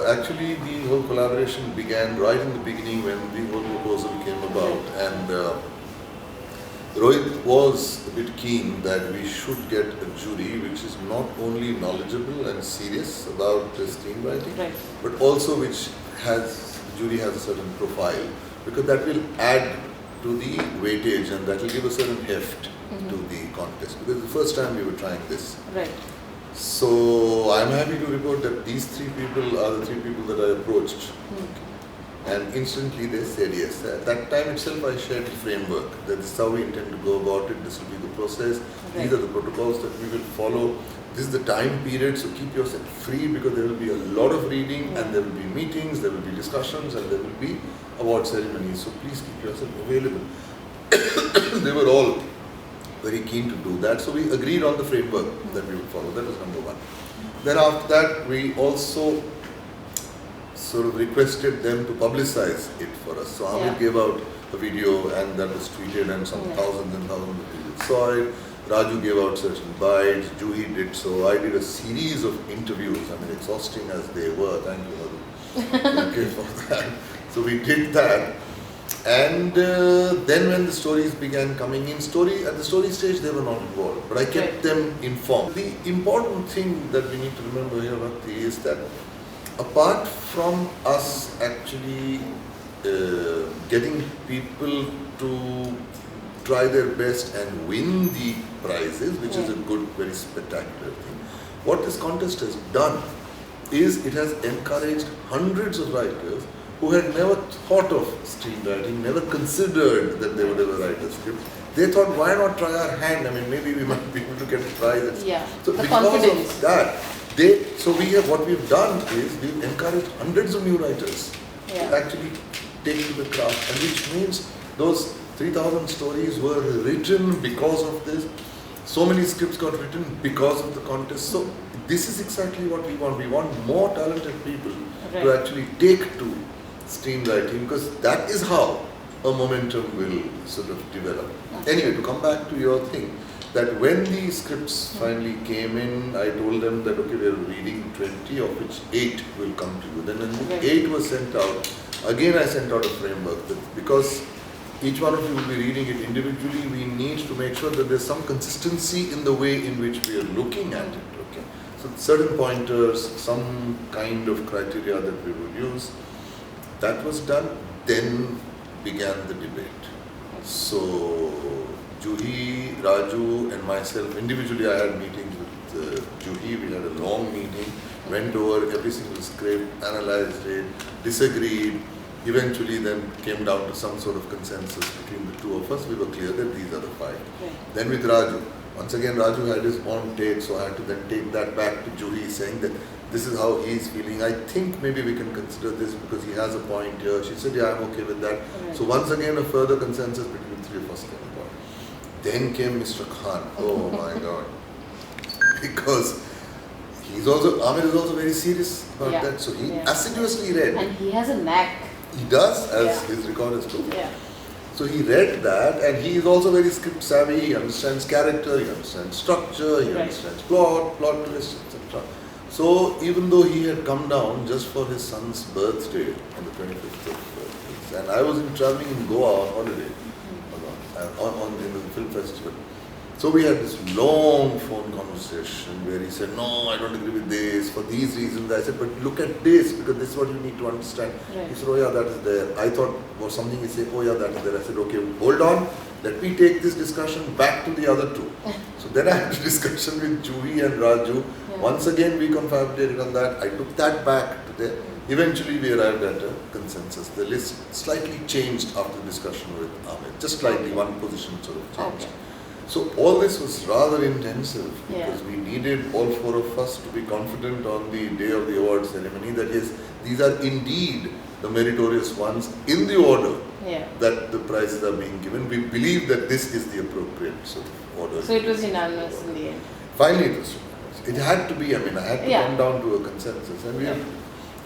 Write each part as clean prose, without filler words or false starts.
actually the whole collaboration began right in the beginning when the whole proposal came about, and Rohit was a bit keen that we should get a jury which is not only knowledgeable and serious about the screenwriting, Right. but also which the jury has a certain profile, because that will add to the weightage and that will give a certain heft to the contest, because it's the first time we were trying this. Right. So I'm happy to report that these three people are the three people that I approached. And instantly they said yes. At that time itself I shared the framework, that this is how we intend to go about it, this will be the process, Right. these are the protocols that we will follow, this is the time period, so keep yourself free because there will be a lot of reading and there will be meetings, there will be discussions and there will be award ceremonies, so please keep yourself available. They were all very keen to do that, so we agreed on the framework that we would follow. That was number one. Then after that we also sort of requested them to publicize it for us. So Amit gave out a video and that was tweeted and some thousands and thousands of people saw it. Raju gave out certain bites, Juhi did so. I did a series of interviews, I mean exhausting as they were, thank you Raju. Okay, for that. So we did that. And then when the stories began coming in, at the story stage they were not involved, but I kept them informed. The important thing that we need to remember here, Bhakti, is that apart from us actually getting people to try their best and win the prizes, which is a good, very spectacular thing, what this contest has done is it has encouraged hundreds of writers who had never thought of screenwriting, never considered that they would ever write a script. They thought, why not try our hand? I mean, maybe we might be able to get a prize. So the because confidence. of that, what we've done is we've encouraged hundreds of new writers to actually take to the craft, and which means those 3,000 stories were written because of this. So many scripts got written because of the contest. So this is exactly what we want. We want more talented people to actually take to screenwriting, because that is how a momentum will sort of develop. Anyway, to come back to your thing, that when the scripts finally came in, I told them that okay, we are reading 20, of which 8 will come to you. Then when the 8 was sent out, again I sent out a framework that because each one of you will be reading it individually, we need to make sure that there's some consistency in the way in which we are looking at it. Okay, so certain pointers, some kind of criteria that we would use. That was done, then began the debate. So Juhi, Raju and myself, individually I had meetings with Juhi, we had a long meeting, went over every single script, analysed it, disagreed, eventually then came down to some sort of consensus between the two of us. We were clear that these are the 5. Then with Raju, once again Raju had his own take, so I had to then take that back to Juhi saying that this is how he's feeling. I think maybe we can consider this because he has a point here. She said, yeah, I'm okay with that. So once again, a further consensus between the 3 of us came about. Then came Mr. Khan. Oh my God. Because Amit is also very serious about that. So he assiduously read. And he has a knack. He does, as his record is proven. So he read that, and he is also very script savvy. He understands character, he understands structure, he understands plot twists, etc. So even though he had come down just for his son's birthday on the 25th of and I was traveling in Goa on holiday, in the film festival. So we had this long phone conversation where he said, no, I don't agree with this, for these reasons. I said, but look at this, because this is what you need to understand. He said, oh yeah, that is there. I thought was something he said, oh yeah, that is there. I said, okay, hold on, let me take this discussion back to the other 2. So then I had a discussion with Juhi and Raju. Once again we confabulated on that. I took that back to there. Eventually we arrived at a consensus. The list slightly changed after discussion with Amit. Just slightly, one position sort of changed. So all this was rather intensive because we needed all 4 of us to be confident on the day of the award ceremony that yes, these are indeed the meritorious ones in the order that the prizes are being given. We believe that this is the appropriate sort of order. So it was unanimous in the end. Finally it was unanimous. It had to be, I had to come down to a consensus, and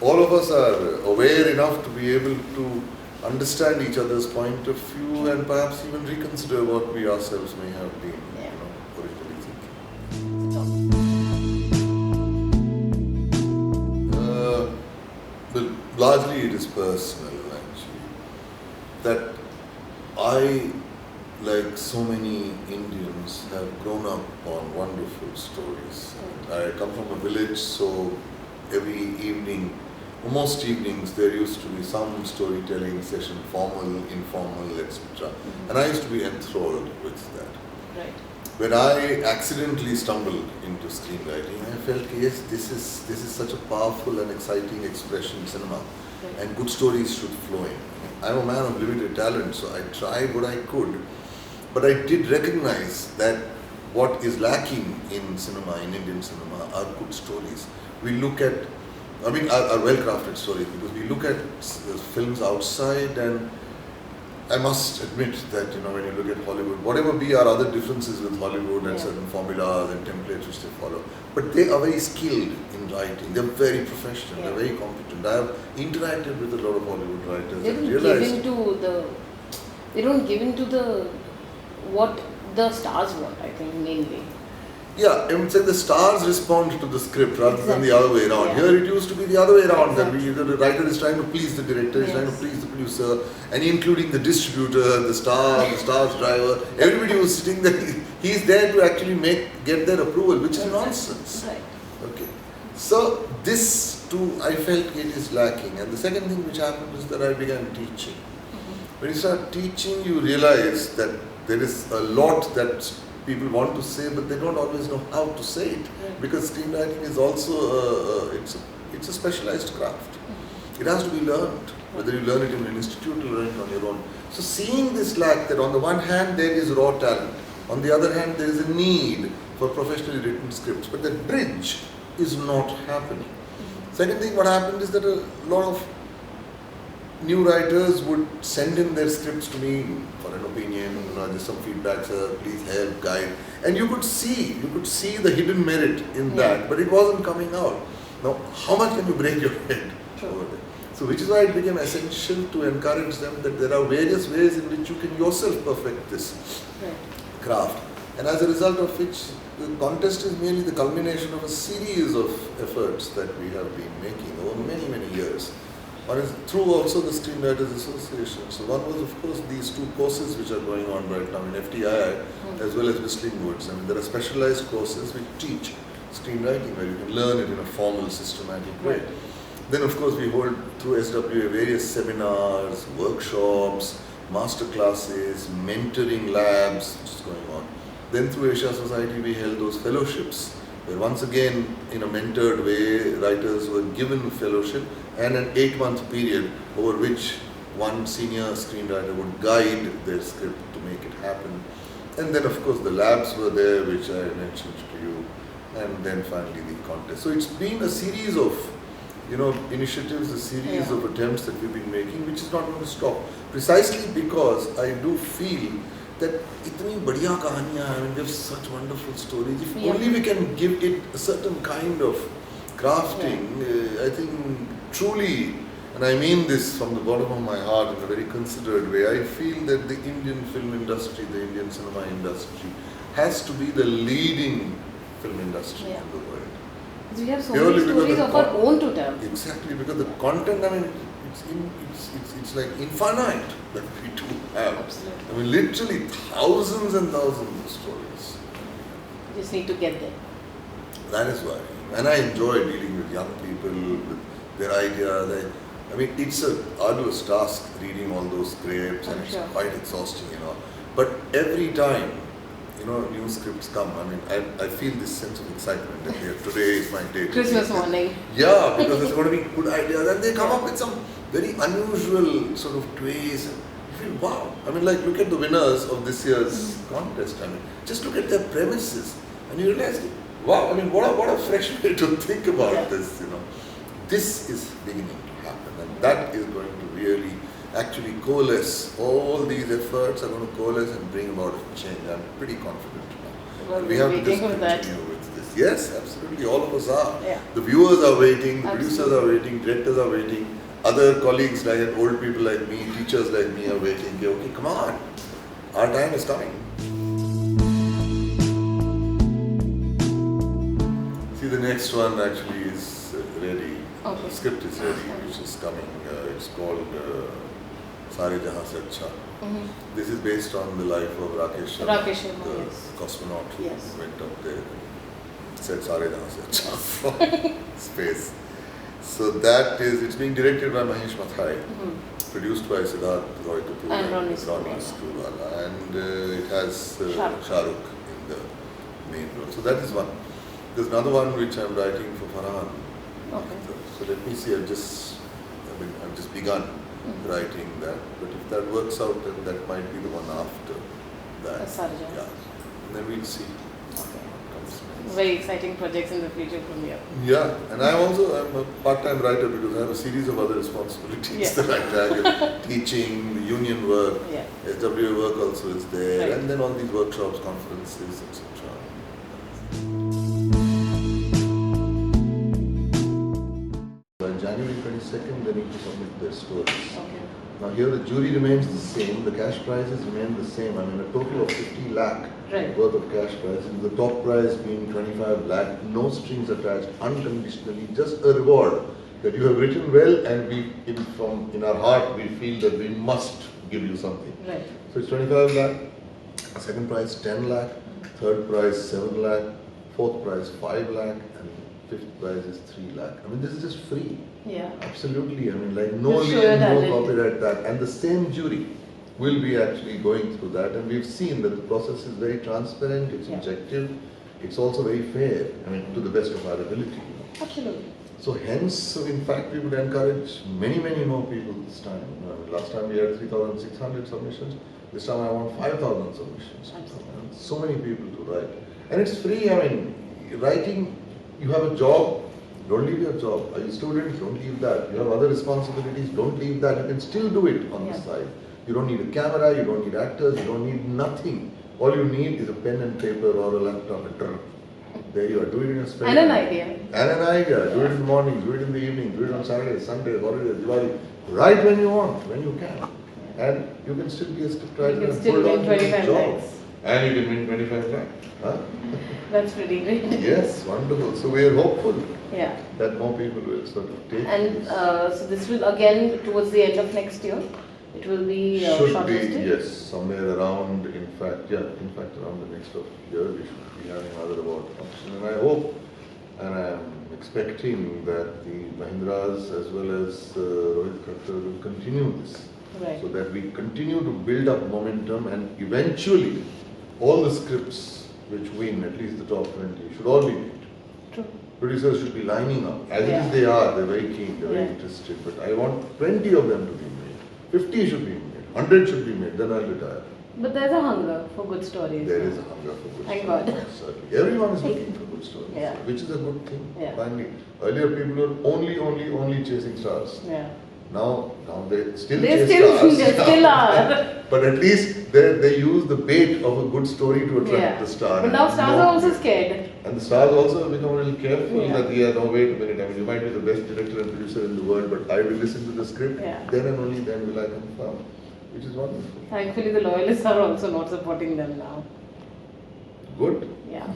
all of us are aware enough to be able to understand each other's point of view and perhaps even reconsider what we ourselves may have been originally thinking. Well, largely it is personal actually. That I, like so many Indians, have grown up on wonderful stories. I come from a village, so every evening, most evenings, there used to be some storytelling session, formal, informal, etc. And I used to be enthralled with that. Right. When I accidentally stumbled into screenwriting, I felt, yes, this is such a powerful and exciting expression in cinema, and good stories should flow in. I'm a man of limited talent, so I tried what I could, but I did recognize that what is lacking in cinema, in Indian cinema, are good stories. We look at, are well-crafted stories, because we look at films outside, and I must admit that, when you look at Hollywood, whatever be our other differences with Hollywood and certain formulas and templates which they follow, but they are very skilled in writing. They're very professional. They're very competent. I have interacted with a lot of Hollywood writers and realized They don't give into the what the stars want, I think, mainly. Yeah, I would say the stars respond to the script rather than the other way around. Here it used to be the other way around, that the writer is trying to please the director, is trying to please the producer, and including the distributor, the star's driver, everybody was sitting there. He's there to actually get their approval, which is nonsense. Right. Okay. So this too, I felt it is lacking. And the second thing which happened is that I began teaching. When you start teaching, you realize that there is a lot that people want to say, but they don't always know how to say it, because screenwriting is also it's a specialized craft. It has to be learned, whether you learn it in an institute or learn it on your own. So seeing this lack, that on the one hand there is raw talent, on the other hand there is a need for professionally written scripts, but that bridge is not happening. Second thing, what happened is that a lot of new writers would send in their scripts to me for an opinion, just some feedback, sir, please help, guide. And you could see the hidden merit in that, but it wasn't coming out. Now, how much can you break your head over there? So, which is why it became essential to encourage them that there are various ways in which you can yourself perfect this craft. And as a result of which, the contest is merely the culmination of a series of efforts that we have been making over many, many years. One is through also the Screenwriters Association. So one was, of course, these two courses which are going on right now in FTI as well as Whistling Woods. I mean, there are specialized courses which teach screenwriting, where you can learn it in a formal, systematic way. Then, of course, we hold through SWA various seminars, workshops, master classes, mentoring labs, which is going on. Then through Asia Society, we held those fellowships, where once again, in a mentored way, writers were given fellowship and an 8-month period over which one senior screenwriter would guide their script to make it happen. And then, of course, the labs were there, which I mentioned to you, and then finally the contest. So it's been a series of, initiatives, a series of attempts that we've been making, which is not going to stop. Precisely because I do feel that itni badhiya kahaniyan, I mean, we have such wonderful stories. If only we can give it a certain kind of crafting, I think truly, and I mean this from the bottom of my heart in a very considered way, I feel that the Indian film industry, the Indian cinema industry, has to be the leading film industry in the world. We have so many stories of our own to tell. Exactly, because the content, I mean, it's like infinite that we do have. Absolutely. I mean, literally thousands and thousands of stories. You just need to get there. That is why. And I enjoy dealing with young people, with their ideas. I mean, it's an arduous task reading all those scripts, and it's quite exhausting, But every time, new scripts come, I mean, I feel this sense of excitement that today is my day. Christmas morning. Yeah, because there's going to be good ideas, and they come up with some very unusual sort of twists. And you feel, wow. I mean, look at the winners of this year's contest. I mean, just look at their premises, and you realize, wow, I mean, what a fresh way to think about this, This is beginning to happen, and that is going to really actually coalesce. All these efforts are going to coalesce and bring about a change. I'm pretty confident now. Well, we have to just continue with this. Yes, absolutely. All of us are. Yeah. The viewers are waiting, the producers are waiting, directors are waiting, other colleagues like old people like me, teachers like me are waiting. Okay, come on. Our time is coming. See, the next one actually is ready. Okay. Script is ready, which is coming. It's called Sare Jahan Se Acha. This is based on the life of Rakesh Sharma, the yes. cosmonaut who Yes. went up there and said Sare Jahan Se Acha from space. So that is, it's being directed by Mahesh Mathai, produced by Siddharth Roy Kapoor And Ronnie Screwvala, and it has Shahrukh. in the main role. So that is one. There's another one which I'm writing for Farhan. Okay. So let me see. I've just begun writing that. But if that works out, then that might be the one after that. Sarja. Yeah. And then we'll see. Okay. What comes next. Very exciting projects in the future from here. Yeah, and I'm a part-time writer because I have a series of other responsibilities Yeah. that I tackle. Teaching, the union work, Yeah. SWA work also is there, Right. and then all these workshops, conferences, etc. By January 22nd, they need to submit their stories. Okay. Now here the jury remains the same, the cash prizes remain the same. I mean a total of 50 lakh Right. worth of cash prizes. The top prize being 25 lakh, no strings attached, unconditionally, just a reward that you have written well, and in our heart we feel that we must give you something. Right. So it's 25 lakh, second prize 10 lakh, third prize 7 lakh, fourth prize 5 lakh, and fifth prize is 3 lakh. I mean this is just free. Yeah. Absolutely, I mean, like no Just show lien, your no talent. copyright tag, and the same jury will be actually going through that, and we've seen that the process is very transparent, it's Yeah. objective, it's also very fair, I mean, to the best of our ability. Absolutely. So hence, in fact, we would encourage many more people this time. Last time we had 3,600 submissions, this time I want 5,000 submissions. Absolutely. So many people to write. And it's free, I mean, writing, you have a job, don't leave your job. Are you a student? Don't leave that. You have other responsibilities, don't leave that. You can still do it on the Yeah. side. You don't need a camera, you don't need actors, you don't need nothing. All you need is a pen and paper or a laptop. There you are, do it in a spare And an time. idea. And an idea. Do it in the morning, do it in the evening, do it on Saturdays, Sundays, holidays, Diwali. Write when you want, when you can. And you can still be a scriptwriter You can and still pull win on to your 25 job. lakhs. And you can win 25 lakhs. Huh? That's pretty great. Yes, wonderful. So we are hopeful Yeah. that more people will sort of take And this. so this will again towards the end of next year. It will be Should be, shortlisted. yes, somewhere around, in fact around the next of year we should be having another award function. And I hope and I am expecting that the Mahindras as well as Rohit Khattar will continue this. Right. So that we continue to build up momentum, and eventually all the scripts which win, at least the top 20, should all be made. True. Producers should be lining up. As it Yeah. is they are, they're very keen, they're very Yeah. interested. But I want 20 of them to be made. 50 should be made. 100 should be made. Then I'll retire. But there's a hunger for good stories. There is a hunger for good Thank stories. God. Certainly. Everyone is looking for good stories. Yeah. Which is a good thing. Yeah. Finally. Earlier people were only chasing stars. Yeah. Now they still They chase still, stars. they still are. But at least they use the bait of a good story to attract Yeah. the star. But now stars are also More- scared. And the stars also have become a little careful Yeah. that, no, wait a minute, I mean, you might be the best director and producer in the world, but I will listen to the script, Yeah. then and only then will I confirm, which is wonderful. Thankfully, the loyalists are also not supporting them now. Good. Yeah.